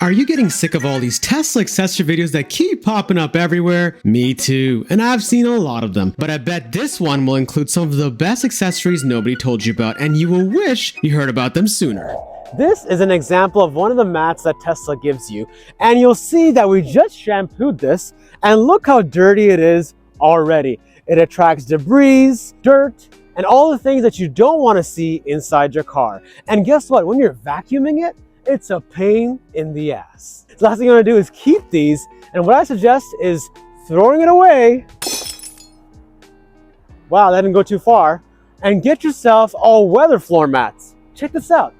Are you getting sick of all these Tesla accessory videos that keep popping up everywhere? Me too, and I've seen a lot of them. But I bet this one will include some of the best accessories nobody told you about, and you will wish you heard about them sooner. This is an example of one of the mats that Tesla gives you, and you'll see that we just shampooed this, and look how dirty it is already. It attracts debris, dirt, and all the things that you don't want to see inside your car. And guess what? When you're vacuuming it, it's a pain in the ass. The last thing you want to do is keep these, and what I suggest is throwing it away. Wow, that didn't go too far. And get yourself all-weather floor mats. Check this out.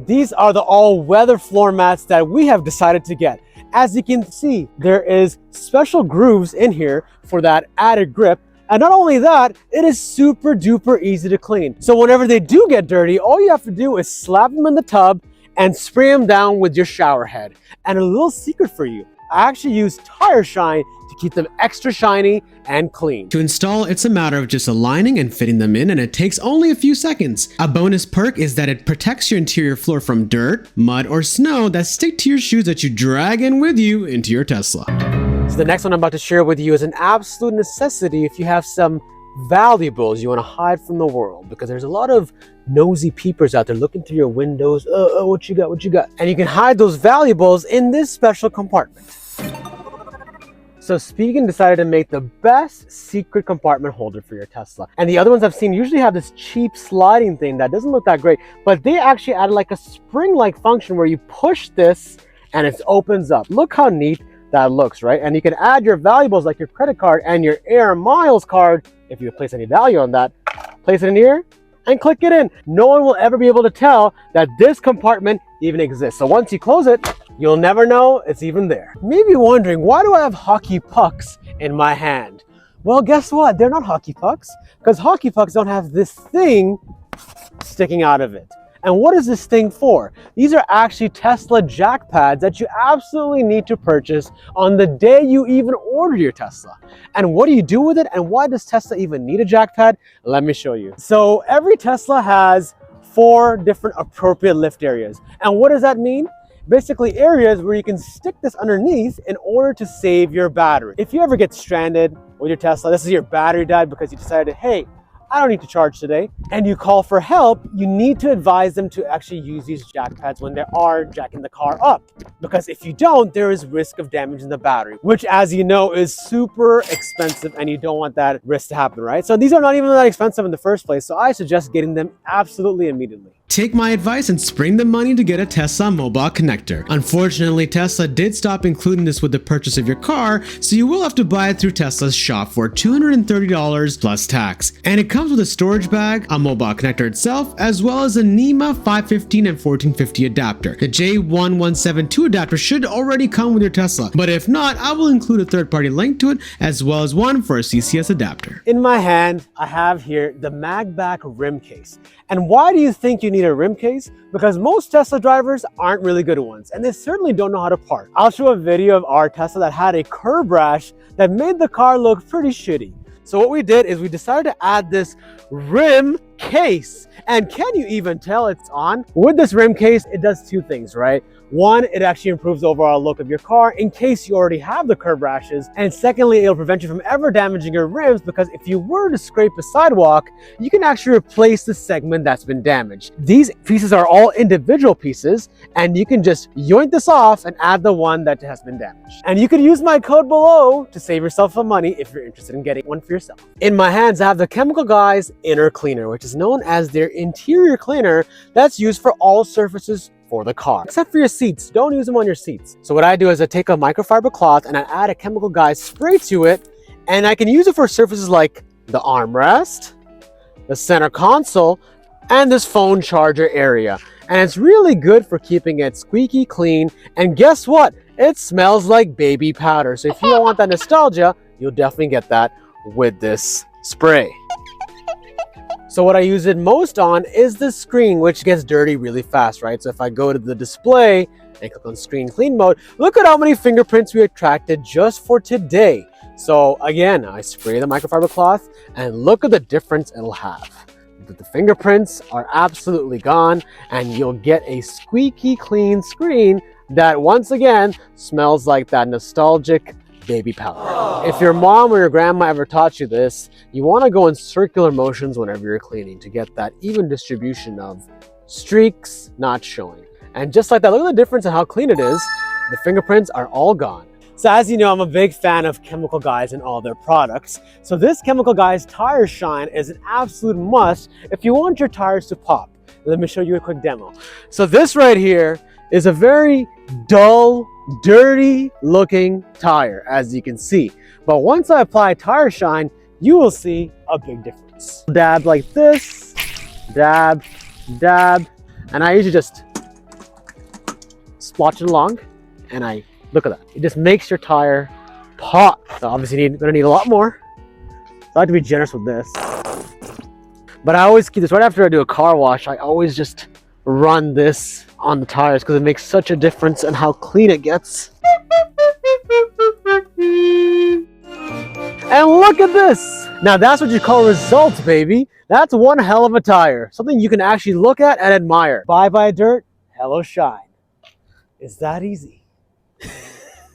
These are the all-weather floor mats that we have decided to get. As you can see, there is special grooves in here for that added grip. And not only that, it is super duper easy to clean. So whenever they do get dirty, all you have to do is slap them in the tub and spray them down with your shower head. And a little secret for you, I actually use tire shine to keep them extra shiny and clean. To install, it's a matter of just aligning and fitting them in, and it takes only a few seconds. A bonus perk is that it protects your interior floor from dirt, mud, or snow that stick to your shoes that you drag in with you into your Tesla. So the next one I'm about to share with you is an absolute necessity if you have some valuables you want to hide from the world, because there's a lot of nosy peepers out there looking through your windows. What you got, what you got? And you can hide those valuables in this special compartment. So Spigen decided to make the best secret compartment holder for your Tesla. And the other ones I've seen usually have this cheap sliding thing that doesn't look that great, but they actually added like a spring-like function where you push this and it opens up. Look how neat that looks, right? And you can add your valuables like your credit card and your Air Miles card. If you place any value on that, place it in here and click it in. No one will ever be able to tell that this compartment even exists. So once you close it, you'll never know it's even there. Maybe wondering, why do I have hockey pucks in my hand? Well, guess what? They're not hockey pucks, because hockey pucks don't have this thing sticking out of it. And what is this thing for? These are actually Tesla jack pads that you absolutely need to purchase on the day you even order your Tesla. And what do you do with it? And why does Tesla even need a jack pad? Let me show you. So every Tesla has 4 different appropriate lift areas. And what does that mean? Basically areas where you can stick this underneath in order to save your battery. If you ever get stranded with your Tesla, this is your battery died because you decided, hey, I don't need to charge today, and you call for help, you need to advise them to actually use these jack pads when they are jacking the car up. Because if you don't, there is risk of damaging the battery, which, as you know, is super expensive, and you don't want that risk to happen, right? So these are not even that expensive in the first place, so I suggest getting them absolutely immediately. Take my advice and spring the money to get a Tesla mobile connector. Unfortunately, Tesla did stop including this with the purchase of your car, so you will have to buy it through Tesla's shop for $230 plus tax. And it comes with a storage bag, a mobile connector itself, as well as a NEMA 515 and 1450 adapter. The J1172 adapter should already come with your Tesla, but if not, I will include a third-party link to it, as well as one for a CCS adapter. In my hand, I have here the MagBack rim case. And why do you think you need a rim case? Because most Tesla drivers aren't really good ones, and they certainly don't know how to park. I'll show a video of our Tesla that had a curb rash that made the car look pretty shitty. So what we did is we decided to add this rim case. And can you even tell it's on? With this rim case, it does 2 things, right? One, it actually improves the overall look of your car in case you already have the curb rashes. And secondly, it'll prevent you from ever damaging your rims, because if you were to scrape a sidewalk, you can actually replace the segment that's been damaged. These pieces are all individual pieces, and you can just yoink this off and add the one that has been damaged. And you can use my code below to save yourself some money if you're interested in getting one for yourself. In my hands, I have the Chemical Guys Inner Cleaner, which is known as their interior cleaner that's used for all surfaces for the car, except for your seats. Don't use them on your seats. So what I do is I take a microfiber cloth and I add a Chemical Guys spray to it, and I can use it for surfaces like the armrest, the center console, and this phone charger area. And it's really good for keeping it squeaky clean. And guess what? It smells like baby powder. So if you don't want that nostalgia, you'll definitely get that with this spray. So what I use it most on is the screen, which gets dirty really fast, right? So if I go to the display and click on screen clean mode, look at how many fingerprints we attracted just for today. So again, I spray the microfiber cloth and look at the difference it'll have. The fingerprints are absolutely gone, and you'll get a squeaky clean screen that once again smells like that nostalgic baby powder. If your mom or your grandma ever taught you this, you want to go in circular motions whenever you're cleaning to get that even distribution of streaks not showing. And just like that, look at the difference in how clean it is. The fingerprints are all gone. So as you know, I'm a big fan of Chemical Guys and all their products. So this Chemical Guys Tire Shine is an absolute must if you want your tires to pop. Let me show you a quick demo. So this right here is a very dull, dirty looking tire, as you can see. But once I apply Tire Shine, you will see a big difference. Dab like this, dab, dab, and I usually just splotch it along, and look at that. It just makes your tire pop. So obviously you're gonna need a lot more. So I like to be generous with this. But I always keep this right after I do a car wash. I always just run this on the tires because it makes such a difference in how clean it gets. And look at this. Now that's what you call results, baby. That's one hell of a tire. Something you can actually look at and admire. Bye-bye dirt, hello shine. It's that easy.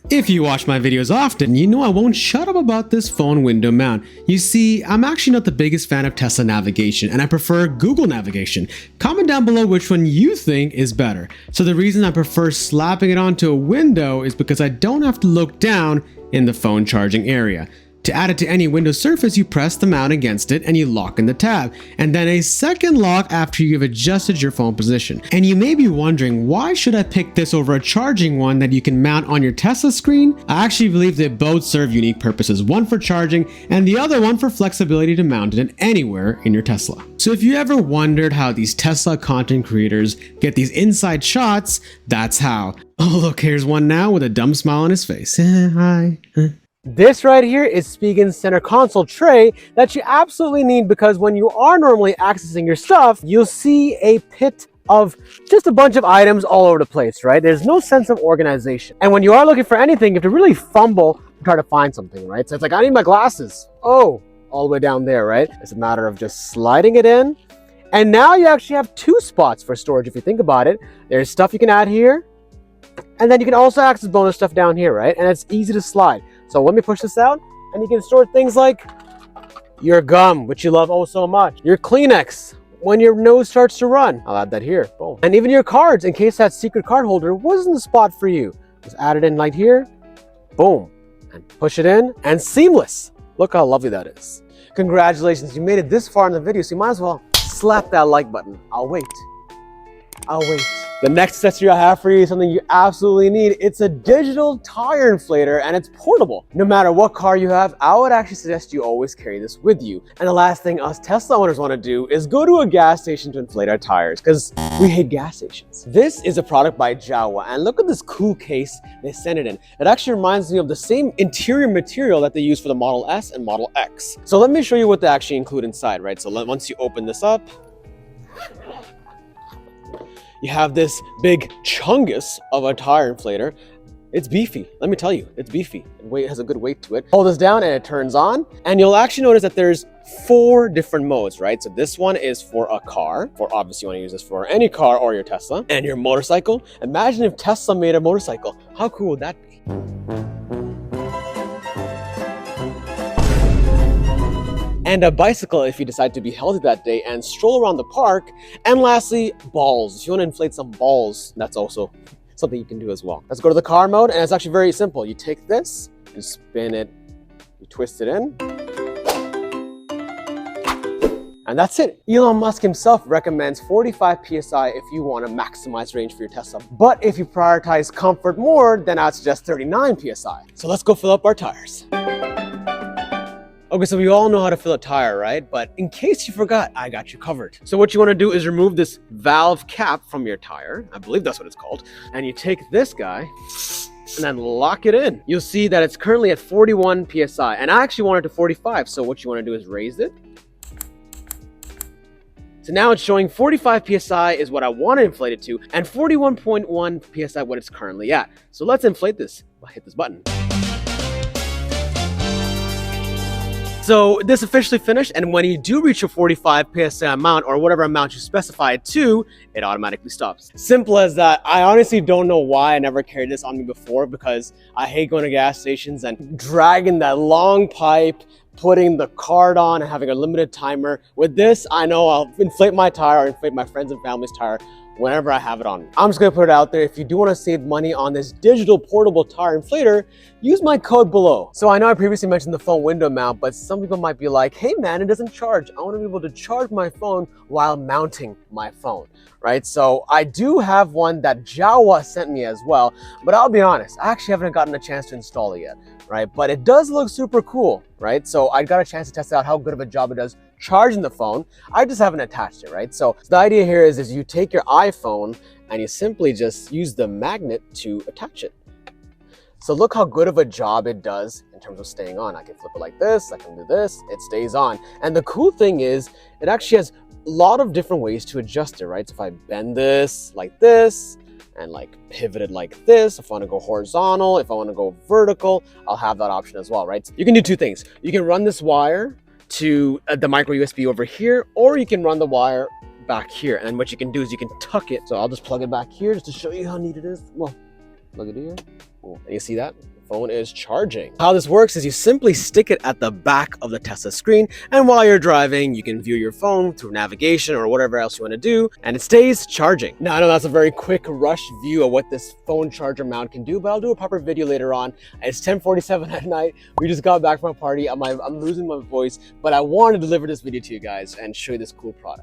If you watch my videos often, you know I won't shut up about this phone window mount. You see, I'm actually not the biggest fan of Tesla navigation, and I prefer Google navigation. Comment down below which one you think is better. So the reason I prefer slapping it onto a window is because I don't have to look down in the phone charging area. To add it to any window surface, you press the mount against it and you lock in the tab, and then a second lock after you've adjusted your phone position. And you may be wondering, why should I pick this over a charging one that you can mount on your Tesla screen? I actually believe they both serve unique purposes, one for charging and the other one for flexibility to mount it anywhere in your Tesla. So if you ever wondered how these Tesla content creators get these inside shots, that's how. Oh look, here's one now with a dumb smile on his face. Hi. This right here is Spiegel's center console tray that you absolutely need, because when you are normally accessing your stuff, you'll see a pit of just a bunch of items all over the place, right? There's no sense of organization. And when you are looking for anything, you have to really fumble to try to find something, right? So it's like, I need my glasses. Oh, all the way down there, right? It's a matter of just sliding it in. And now you actually have two spots for storage if you think about it. There's stuff you can add here, and then you can also access bonus stuff down here, right? And it's easy to slide. So let me push this out, and you can store things like your gum, which you love oh so much, your Kleenex when your nose starts to run. I'll add that here, boom. And even your cards, in case that secret card holder wasn't the spot for you. Just add it in like here, boom, and push it in, and seamless. Look how lovely that is. Congratulations, you made it this far in the video, so you might as well slap that like button. I'll wait. I'll wait. The next accessory I have for you is something you absolutely need. It's a digital tire inflator, and it's portable. No matter what car you have, I would actually suggest you always carry this with you. And the last thing us Tesla owners want to do is go to a gas station to inflate our tires, because we hate gas stations. This is a product by Jawa, and look at this cool case they sent it in. It actually reminds me of the same interior material that they use for the Model S and Model X. So let me show you what they actually include inside, right? So once you open this up, you have this big chungus of a tire inflator. It's beefy, let me tell you, it's beefy. It has a good weight to it. Hold this down and it turns on, and you'll actually notice that there's 4 different modes, right? So this one is for a car, for obviously you want to use this for any car or your Tesla, and your motorcycle. Imagine if Tesla made a motorcycle. How cool would that be? And a bicycle if you decide to be healthy that day and stroll around the park. And lastly, balls. If you want to inflate some balls, that's also something you can do as well. Let's go to the car mode, and it's actually very simple. You take this, you spin it, you twist it in, and that's it. Elon Musk himself recommends 45 PSI if you want to maximize range for your Tesla. But if you prioritize comfort more, then I'd suggest 39 PSI. So let's go fill up our tires. Okay, so we all know how to fill a tire, right? But in case you forgot, I got you covered. So what you want to do is remove this valve cap from your tire. I believe that's what it's called. And you take this guy and then lock it in. You'll see that it's currently at 41 PSI, and I actually want it to 45. So what you want to do is raise it. So now it's showing 45 PSI is what I want to inflate it to, and 41.1 PSI what it's currently at. So let's inflate this. I'll hit this button. So this officially finished, and when you do reach your 45 PSI amount or whatever amount you specify it to, it automatically stops. Simple as that. I honestly don't know why I never carried this on me before, because I hate going to gas stations and dragging that long pipe, putting the card on and having a limited timer. With this, I know I'll inflate my tire or inflate my friends and family's tire whenever I have it on. I'm just gonna put it out there. If you do wanna save money on this digital portable tire inflator, use my code below. So I know I previously mentioned the phone window mount, but some people might be like, hey man, it doesn't charge. I wanna be able to charge my phone while mounting my phone, right? So I do have one that Jawa sent me as well, but I'll be honest, I actually haven't gotten a chance to install it yet, right? But it does look super cool, right? So I got a chance to test out how good of a job it does charging the phone. I just haven't attached it, right? So the idea here is you take your iPhone and you simply just use the magnet to attach it. So look how good of a job it does in terms of staying on. I can flip it like this, I can do this, it stays on. And the cool thing is it actually has a lot of different ways to adjust it, right? So if I bend this like this, and like pivot it like this, if I want to go horizontal, if I want to go vertical, I'll have that option as well, right? So you can do two things. You can run this wire to the micro USB over here, or you can run the wire back here. And what you can do is you can tuck it. So I'll just plug it back here just to show you how neat it is. Well, look at it here. Cool. And you see that? The phone is charging. How this works is you simply stick it at the back of the Tesla screen, and while you're driving, you can view your phone through navigation or whatever else you want to do, and it stays charging. Now, I know that's a very quick rush view of what this phone charger mount can do, but I'll do a proper video later on. It's 10:47 at night. We just got back from a party. I'm losing my voice, but I want to deliver this video to you guys and show you this cool product.